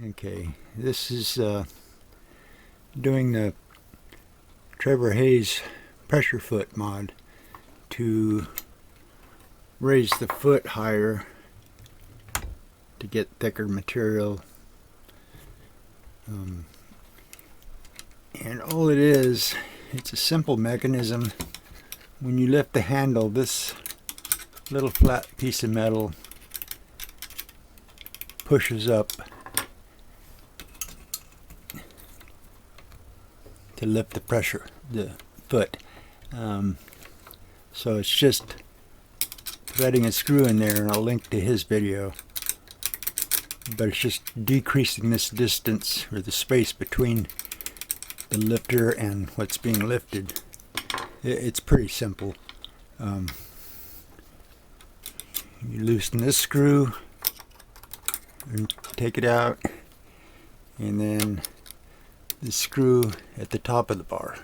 Okay, this is doing the Trevor Hayes pressure foot mod to raise the foot higher to get thicker material. And all it is, it's a simple mechanism. When you lift the handle, this little flat piece of metal pushes up to lift the foot. So it's just threading a screw in there, and I'll link to his video. But it's just decreasing this distance, or the space between the lifter and what's being lifted. It's pretty simple. You loosen this screw and take it out, and then the screw at the top of the bar,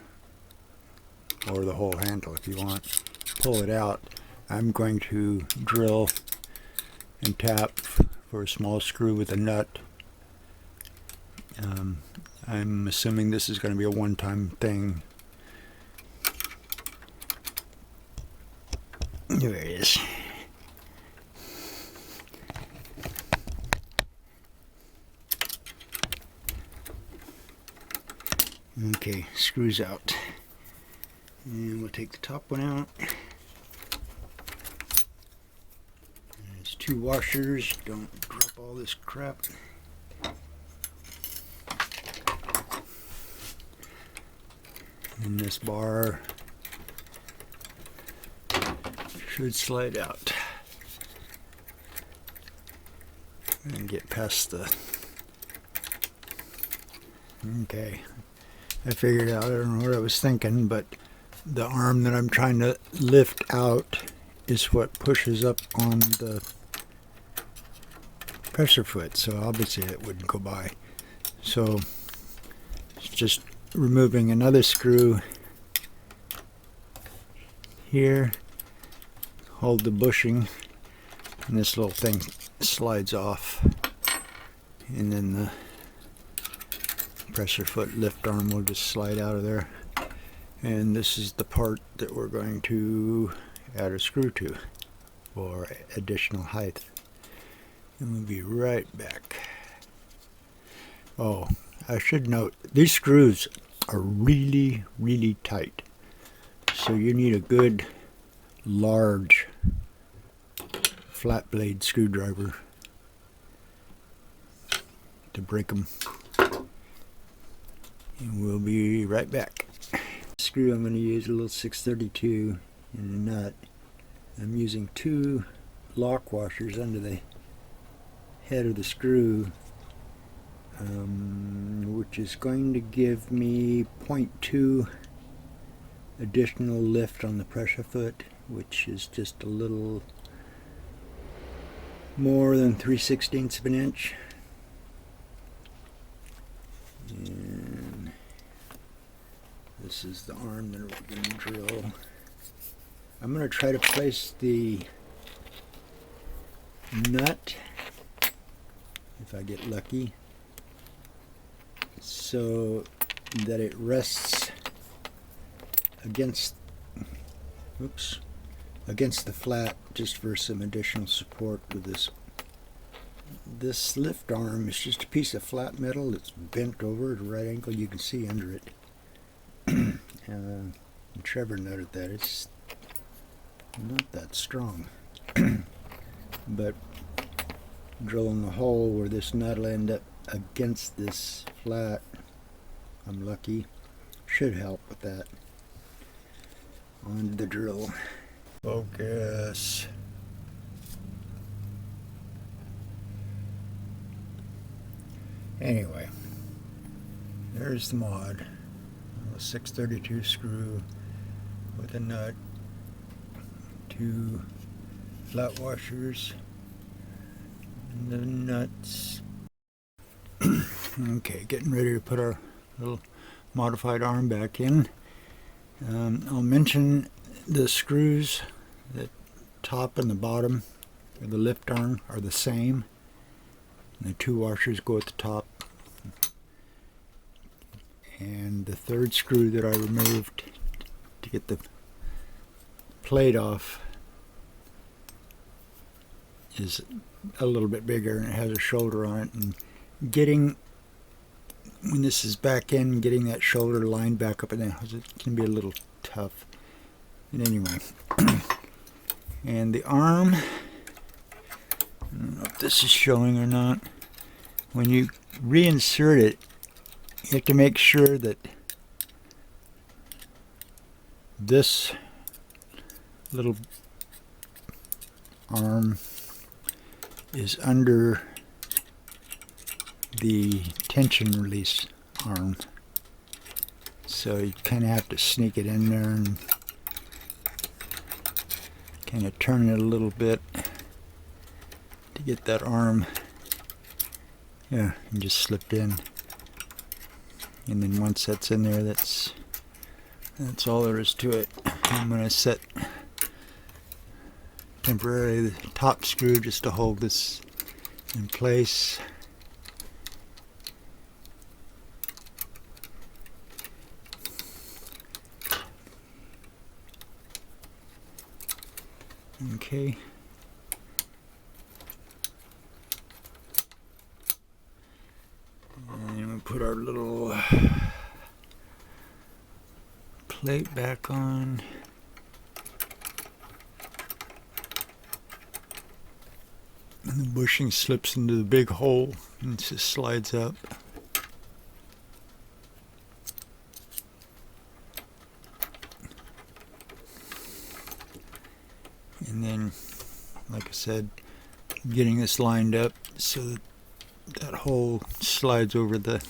or the whole handle if you want. Pull it out. I'm going to drill and tap for a small screw with a nut. I'm assuming this is going to be a one-time thing. There it is. Okay, screws out. And we'll take the top one out. There's two washers. Don't drop all this crap. And this bar should slide out and get past the... Okay, I figured out, I don't know what I was thinking, but the arm that I'm trying to lift out is what pushes up on the pressure foot, so obviously it wouldn't go by. So it's just removing another screw here, hold the bushing, and this little thing slides off, and then the pressure foot lift arm will just slide out of there. And this is the part that we're going to add a screw to for additional height. And we'll be right back. Oh, I should note, these screws are really, really tight. So you need a good, large, flat blade screwdriver to break them. And we'll be right back. Screw I'm going to use a little 632 and a nut. I'm using two lock washers under the head of the screw, which is going to give me 0.2 additional lift on the pressure foot, which is just a little more than 3/16 of an inch. And this is the arm that we're going to drill. I'm going to try to place the nut, if I get lucky, so that it rests against the flat, just for some additional support with this. This lift arm is just a piece of flat metal that's bent over at a right angle. You can see under it. Trevor noted that it's not that strong. But drilling a hole where this nut will end up against this flat, I'm lucky, should help with that. On the drill. Focus. Anyway, there's the mod. A 632 screw with a nut, two flat washers, and the nuts. Okay, getting ready to put our little modified arm back in. I'll mention the screws, the top and the bottom of the lift arm are the same. And the 2 washers go at the top. And the 3rd screw that I removed to get the plate off is a little bit bigger, and it has a shoulder on it. And when this is back in, getting that shoulder lined back up and down, it can be a little tough. And anyway, and the arm, I don't know if this is showing or not. When you reinsert it, you have to make sure that this little arm is under the tension release arm. So you kind of have to sneak it in there and kind of turn it a little bit to get that arm, yeah, and just slip in. And then once that's in there, that's all there is to it. I'm going to set temporarily the top screw just to hold this in place. Okay. And we put our little plate back on. And the bushing slips into the big hole and it just slides up. And then, like I said, getting this lined up so that that hole slides over the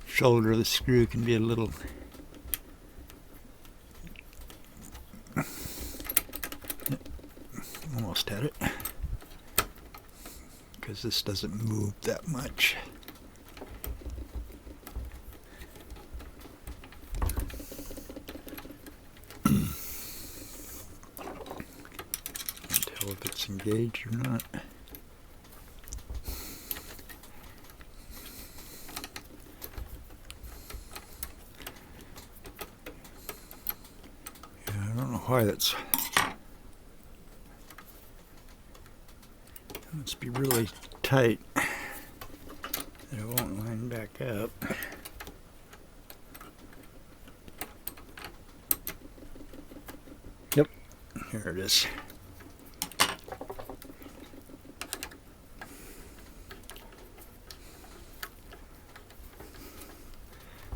shoulder of the screw can be a little almost had it, because this doesn't move that much. Can't tell if it's engaged or not. Yeah, I don't know why that's. It must be really tight that it won't line back up. Yep, here it is.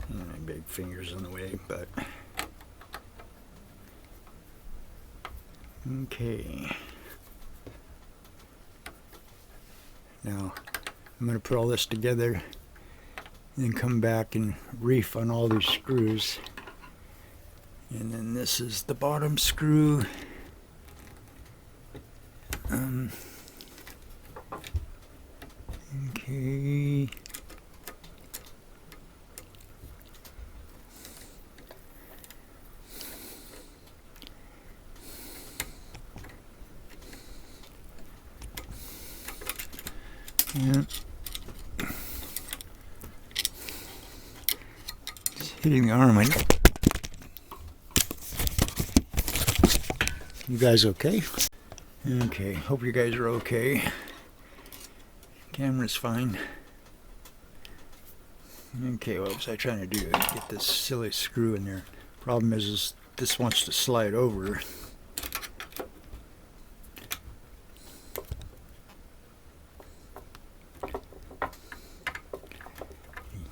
And my big finger's in the way, but okay. Now, I'm going to put all this together and then come back and reef on all these screws. And then this is the bottom screw. Okay. Yeah. Just hitting the arm. You guys okay? Okay, hope you guys are okay. Camera's fine. Okay, what was I trying to do? Get this silly screw in there. Problem is this wants to slide over.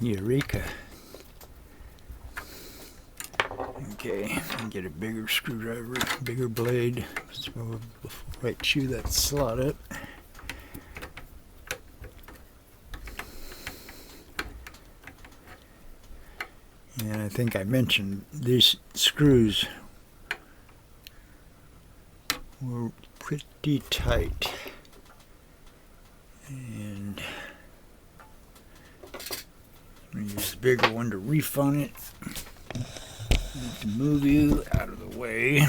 Eureka. Okay, get a bigger screwdriver, bigger blade, before I chew that slot up. And I think I mentioned these screws were pretty tight. And I'm going to use the bigger one to reef on it. I have to move you out of the way.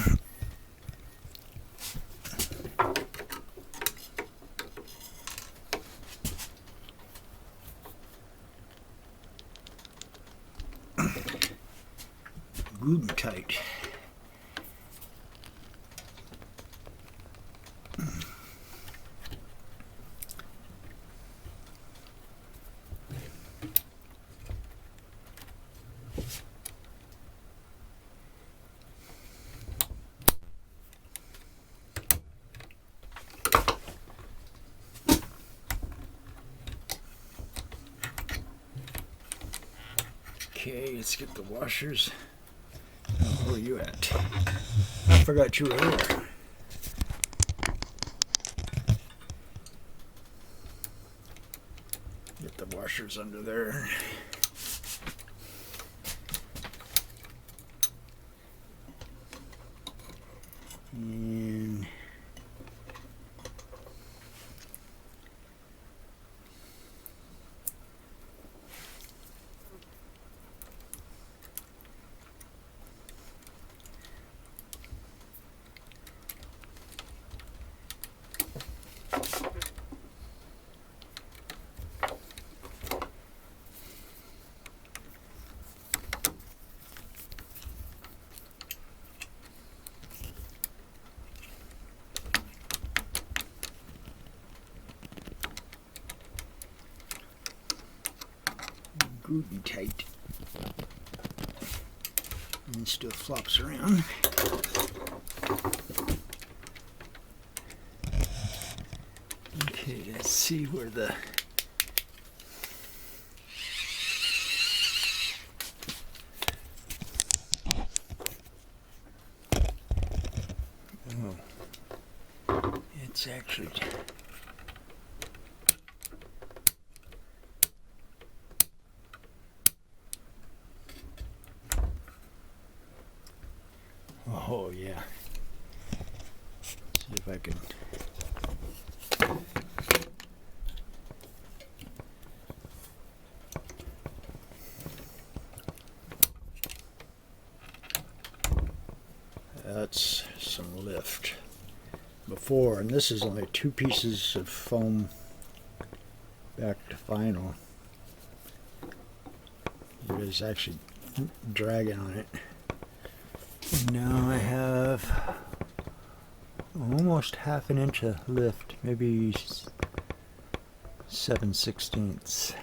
good and tight. Okay, let's get the washers. Oh, where are you at? I forgot you were there. Get the washers under there. And good and tight. And it still flops around. Okay, let's see where the it's actually oh yeah. See if I can. That's some lift. Before, and this is only 2 pieces of foam back to vinyl. It is actually dragging on it. Now I have almost ½ an inch of lift, maybe 7/16.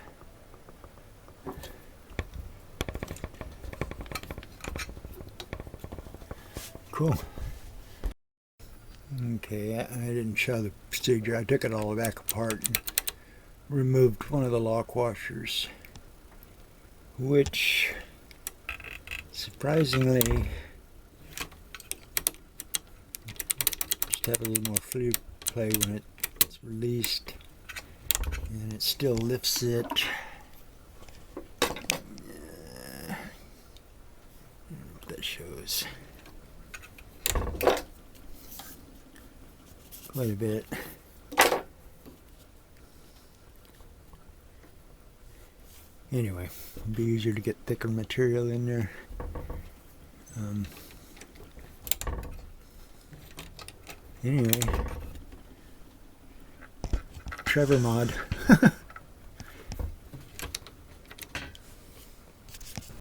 Cool. Okay, I didn't show the procedure. I took it all back apart and removed one of the lock washers, which surprisingly just have a little more fluid play when it's released, and it still lifts it. I don't know if that shows. Quite a bit. Anyway, it'll be easier to get thicker material in there. Anyway, Trevor mod.